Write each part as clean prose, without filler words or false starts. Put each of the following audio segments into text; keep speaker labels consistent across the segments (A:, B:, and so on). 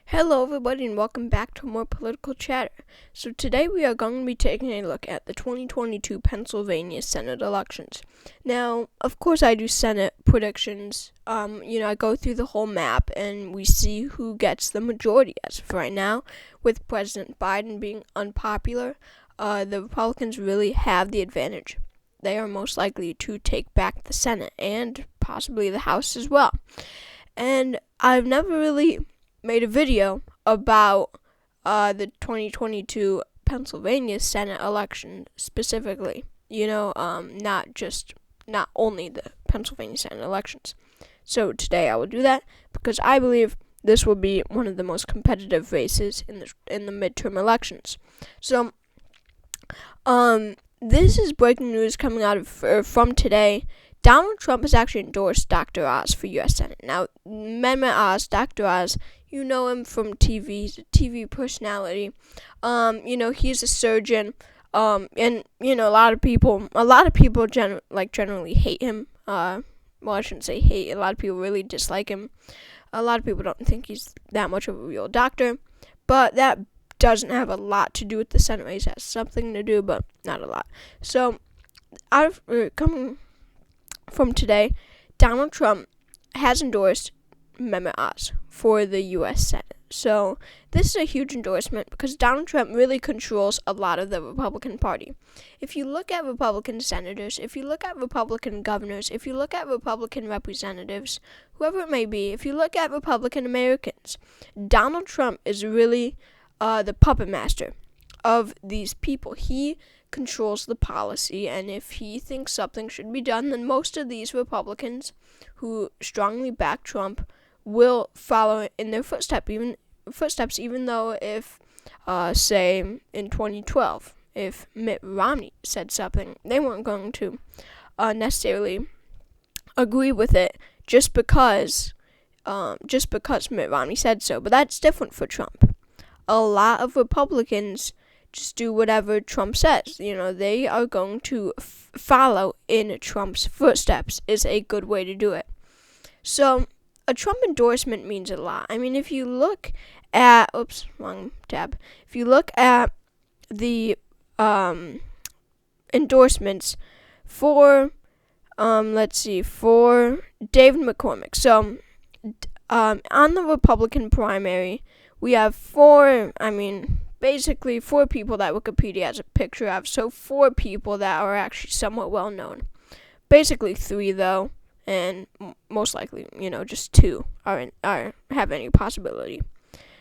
A: Hello everybody and welcome back to more political chatter. So today we are going to be taking a look at the 2022 Pennsylvania Senate elections. Now, of course I do Senate predictions. I go through the whole map and we see who gets the majority as of right now. With President Biden being unpopular, the Republicans really have the advantage. They are most likely to take back the Senate and possibly the House as well. And I've never really made a video about the 2022 Pennsylvania Senate election specifically. Not only the Pennsylvania Senate elections. So today I will do that because I believe this will be one of the most competitive races in the midterm elections. So, this is breaking news coming out of from today. Donald Trump has actually endorsed Dr. Oz for U.S. Senate. Now, Mehmet Oz, Dr. Oz, you know him from TV. He's a TV personality. He's a surgeon. And a lot of people generally hate him. Well, I shouldn't say hate. A lot of people really dislike him. A lot of people don't think he's that much of a real doctor. But that doesn't have a lot to do with the Senate race. It has something to do, but not a lot. So, coming from today, Donald Trump has endorsed Mehmet Oz for the U.S. Senate. So this is a huge endorsement because Donald Trump really controls a lot of the Republican Party. If you look at Republican senators, if you look at Republican governors, if you look at Republican representatives, whoever it may be, if you look at Republican Americans, Donald Trump is really the puppet master of these people. He controls the policy, and if he thinks something should be done, then most of these Republicans who strongly back Trump will follow in their footsteps, even though if, say, in 2012, if Mitt Romney said something, they weren't going to necessarily agree with it just because Mitt Romney said so. But that's different for Trump. A lot of Republicans just do whatever Trump says. They are going to follow in Trump's footsteps is a good way to do it. So a Trump endorsement means a lot. I mean, if you look at, wrong tab. If you look at the endorsements for, for David McCormick. So, on the Republican primary, we have basically four people that Wikipedia has a picture of. So 4 people that are actually somewhat well known. Basically 3 though, and most likely, just 2 have any possibility.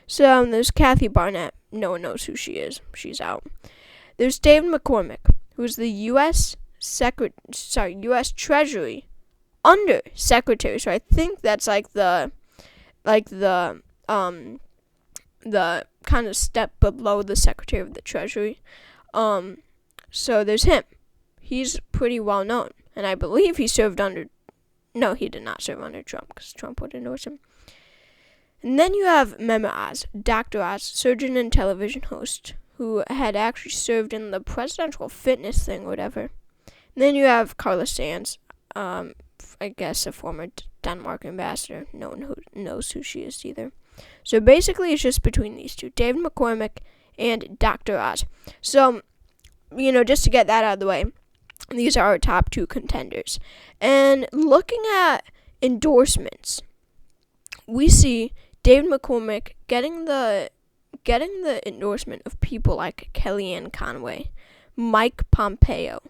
A: So there's Kathy Barnett. No one knows who she is. She's out. There's David McCormick, who's the U.S. Treasury Under Secretary. So I think that's the kind of step below the Secretary of the Treasury. So there's him. He's pretty well known, and I believe he served under. No, he did not serve under Trump because Trump would endorse him. And then you have Mehmet Oz, Dr. Oz, surgeon and television host, who had actually served in the presidential fitness thing or whatever. And then you have Carla Sands, I guess a former Denmark ambassador. No one knows who she is either. So basically it's just between these two, David McCormick and Dr. Oz. So, just to get that out of the way, these are our top 2 contenders. And looking at endorsements, we see David McCormick getting the endorsement of people like Kellyanne Conway, Mike Pompeo,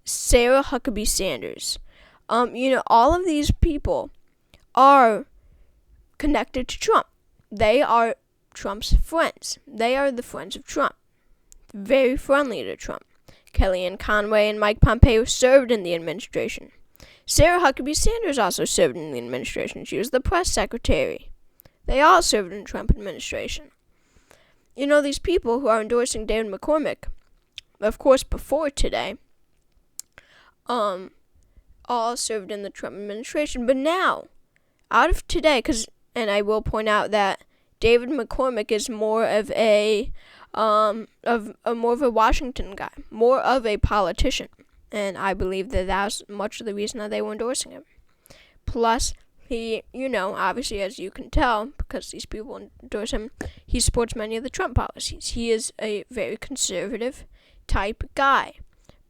A: Sarah Huckabee Sanders. All of these people are connected to Trump. They are Trump's friends. They are the friends of Trump. Very friendly to Trump. Kellyanne Conway and Mike Pompeo served in the administration. Sarah Huckabee Sanders also served in the administration. She was the press secretary. They all served in the Trump administration. These people who are endorsing David McCormick, of course before today, all served in the Trump administration. But now, out of today, and I will point out that David McCormick is more of a Washington guy, more of a politician, and I believe that was much of the reason that they were endorsing him. Plus, He, obviously, as you can tell, because these people endorse him, he supports many of the Trump policies. He is a very conservative type guy.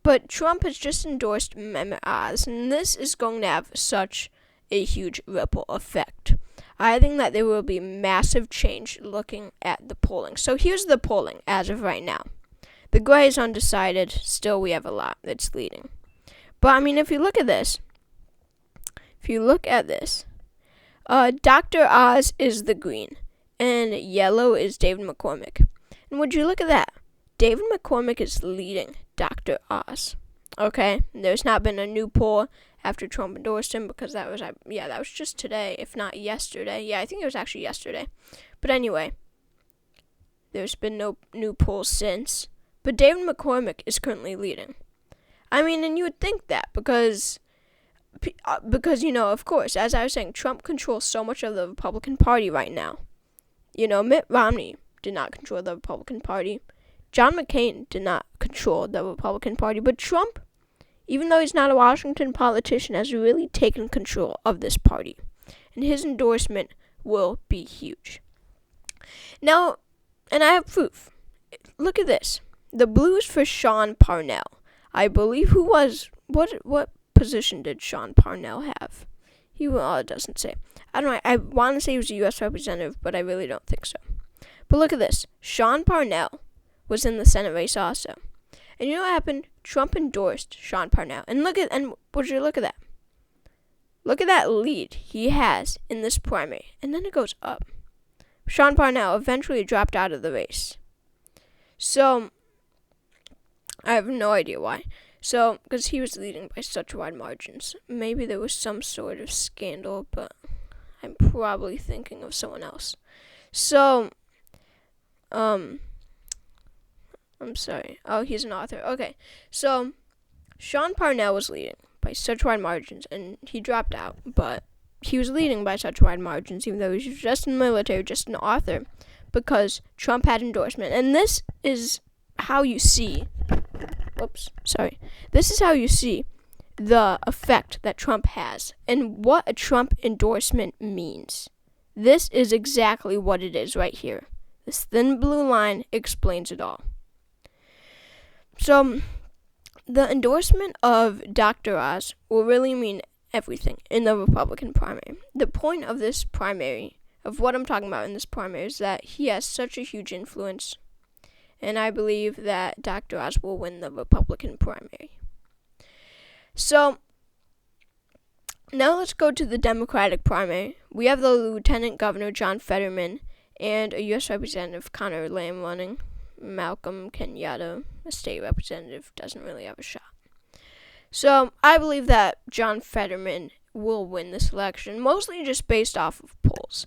A: But Trump has just endorsed Mehmet Oz, and this is going to have such a huge ripple effect. I think that there will be massive change looking at the polling. So here's the polling as of right now. The gray is undecided. Still, we have a lot that's leading. But, if you look at this, Dr. Oz is the green, and yellow is David McCormick. And would you look at that? David McCormick is leading Dr. Oz. Okay, there's not been a new poll after Trump endorsed him, because that was just today, if not yesterday. Yeah, I think it was actually yesterday. But anyway, there's been no new polls since. But David McCormick is currently leading. And you would think that because, of course, as I was saying, Trump controls so much of the Republican Party right now. Mitt Romney did not control the Republican Party. John McCain did not control the Republican Party. But Trump, even though he's not a Washington politician, has really taken control of this party. And his endorsement will be huge. Now, and I have proof. Look at this. The blue is for Sean Parnell. I believe what position did Sean Parnell have? It doesn't say. I don't know. I want to say he was a U.S. representative, but I really don't think so. But look at this. Sean Parnell was in the Senate race also. And you know what happened? Trump endorsed Sean Parnell. And would you look at that? Look at that lead he has in this primary. And then it goes up. Sean Parnell eventually dropped out of the race. So, I have no idea why. So, because he was leading by such wide margins. Maybe there was some sort of scandal, but I'm probably thinking of someone else. So, I'm sorry. Oh, he's an author. Okay. So, Sean Parnell was leading by such wide margins, and he dropped out. But he was leading by such wide margins, even though he was just in the military, just an author, because Trump had endorsement. And this is how you see... This is how you see the effect that Trump has and what a Trump endorsement means. This is exactly what it is right here. This thin blue line explains it all. So, the endorsement of Dr. Oz will really mean everything in the Republican primary. The point of this primary, of what I'm talking about in this primary, is that he has such a huge influence. And I believe that Dr. Oz will win the Republican primary. So, now let's go to the Democratic primary. We have the Lieutenant Governor John Fetterman and a U.S. Representative Conor Lamb running. Malcolm Kenyatta, a state representative, doesn't really have a shot. So, I believe that John Fetterman will win this election, mostly just based off of polls.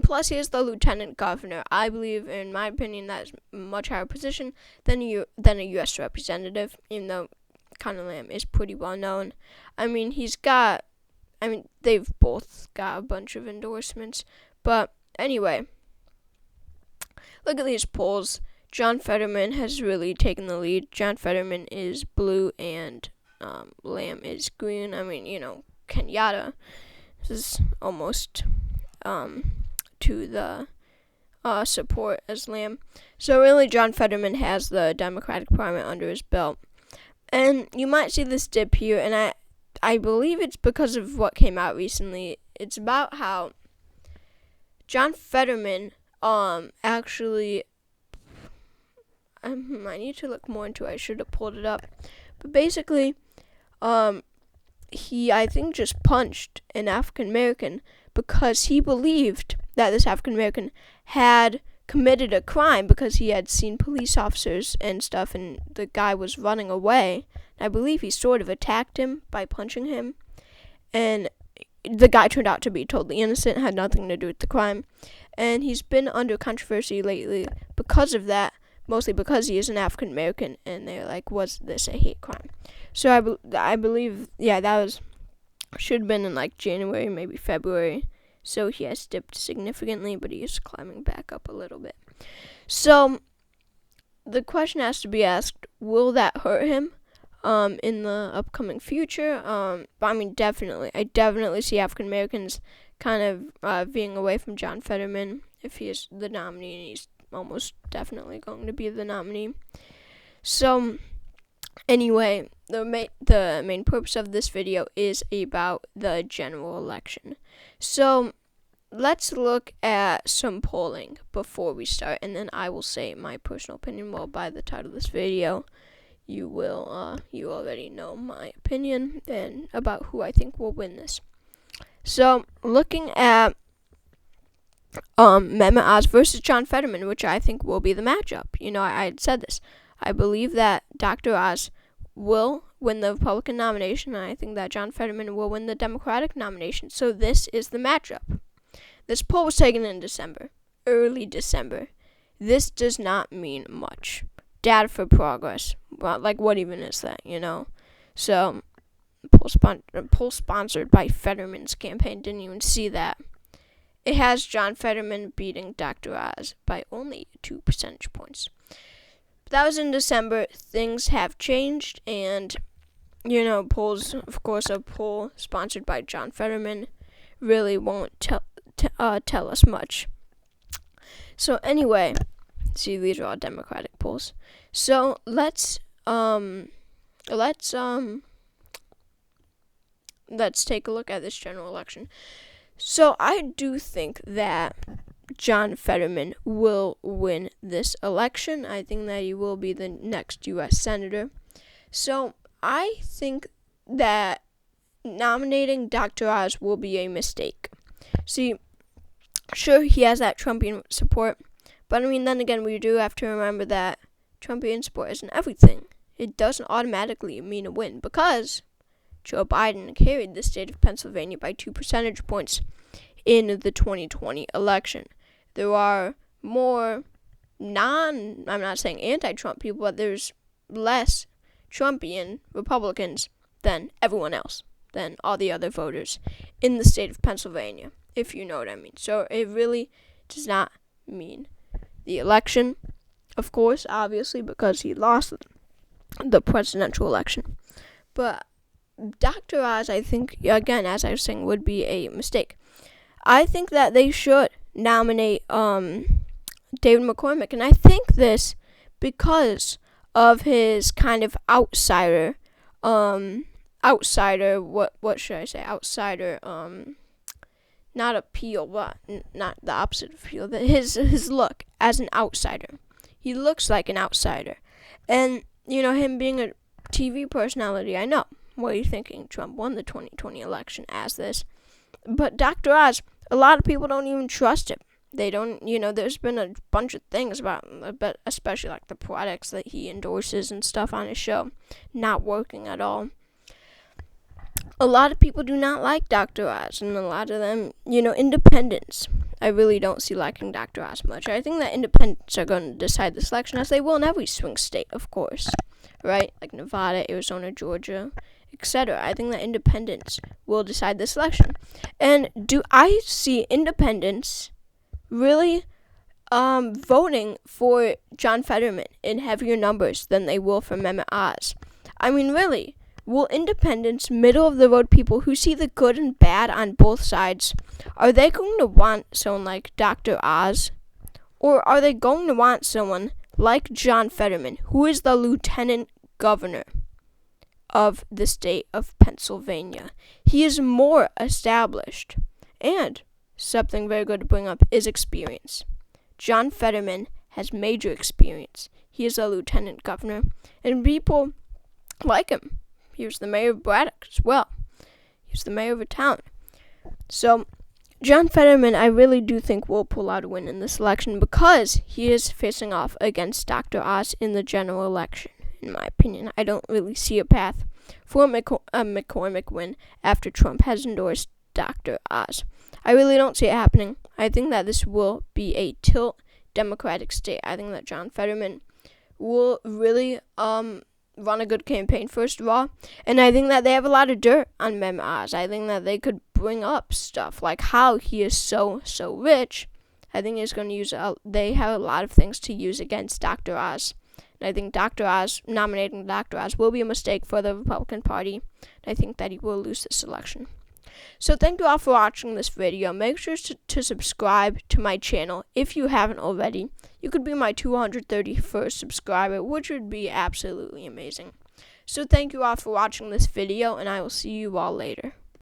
A: Plus he is the lieutenant governor. I believe, in my opinion, that is a much higher position than a U.S. representative, even though Conor Lamb is pretty well known. They've both got a bunch of endorsements. But anyway, look at these polls. John Fetterman has really taken the lead. John Fetterman is blue and Lamb is green. Kenyatta is almost to the support as Lamb. So really, John Fetterman has the Democratic primary under his belt. And you might see this dip here, and I believe it's because of what came out recently. It's about how John Fetterman actually... I need to look more into it. I should have pulled it up. But basically, he, I think, just punched an African American because he believed that this African American had committed a crime because he had seen police officers and stuff, and the guy was running away. I believe he sort of attacked him by punching him, and the guy turned out to be totally innocent, had nothing to do with the crime, and he's been under controversy lately because of that, mostly because he is an African American, and they're like, was this a hate crime? So I believe, that should have been in like January, maybe February. So he has dipped significantly, but he is climbing back up a little bit. So the question has to be asked, will that hurt him in the upcoming future? Definitely. I definitely see African Americans kind of veering away from John Fetterman if he is the nominee, and he's almost definitely going to be the nominee. So, anyway, the main purpose of this video is about the general election. So, let's look at some polling before we start, and then I will say my personal opinion. Well, by the title of this video, you already know my opinion and about who I think will win this. So, looking at Mehmet Oz versus John Fetterman, which I think will be the matchup. I had said this. I believe that Dr. Oz will win the Republican nomination, and I think that John Fetterman will win the Democratic nomination. So this is the matchup. This poll was taken in December, early December. This does not mean much. Data for progress. Well, what even is that, So, poll sponsored by Fetterman's campaign, didn't even see that. It has John Fetterman beating Dr. Oz by only 2 percentage points. But that was in December. Things have changed, and, polls, of course, a poll sponsored by John Fetterman really won't tell us much. So, anyway, see, these are all Democratic polls. So, let's take a look at this general election. So I do think that John Fetterman will win this election. I think that he will be the next U.S. Senator. So I think that nominating Dr. Oz will be a mistake. See, sure, he has that Trumpian support, but then again, we do have to remember that Trumpian support isn't everything. It doesn't automatically mean a win, because Joe Biden carried the state of Pennsylvania by 2 percentage points in the 2020 election. There are more I'm not saying anti-Trump people, but there's less Trumpian Republicans than everyone else, than all the other voters in the state of Pennsylvania, if you know what I mean. So it really does not mean the election, of course, obviously, because he lost the presidential election. But Dr. Oz, I think, again, as I was saying, would be a mistake. I think that they should nominate David McCormick, and I think this because of his kind of outsider, what should I say, outsider, not appeal, but not the opposite of appeal, his look as an outsider. He looks like an outsider, and, him being a TV personality, I know. What are you thinking? Trump won the 2020 election as this. But Dr. Oz, a lot of people don't even trust him. They don't, there's been a bunch of things about, especially like the products that he endorses and stuff on his show, not working at all. A lot of people do not like Dr. Oz, and a lot of them, independents, I really don't see liking Dr. Oz much. I think that independents are going to decide this election, as they will in every swing state, of course, right? Like Nevada, Arizona, Georgia, etc. I think that independents will decide this election. And do I see independents really voting for John Fetterman in heavier numbers than they will for Mehmet Oz? Really, will independents, middle-of-the-road people who see the good and bad on both sides, are they going to want someone like Dr. Oz? Or are they going to want someone like John Fetterman, who is the lieutenant governor of the state of Pennsylvania? He is more established, and something very good to bring up is experience. John Fetterman has major experience. He is a lieutenant governor, and people like him. He was the mayor of Braddock as well. He was the mayor of a town. So, John Fetterman, I really do think, will pull out a win in this election, because he is facing off against Dr. Oz in the general election. In my opinion, I don't really see a path for a McCormick win after Trump has endorsed Dr. Oz. I really don't see it happening. I think that this will be a tilt Democratic state. I think that John Fetterman will really run a good campaign, first of all, and I think that they have a lot of dirt on Mehmet Oz. I think that they could bring up stuff like how he is so rich. I think he's going to use they have a lot of things to use against Dr. Oz. And I think nominating Dr. Oz will be a mistake for the Republican Party. And I think that he will lose this election. So thank you all for watching this video. Make sure to subscribe to my channel if you haven't already. You could be my 231st subscriber, which would be absolutely amazing. So thank you all for watching this video, and I will see you all later.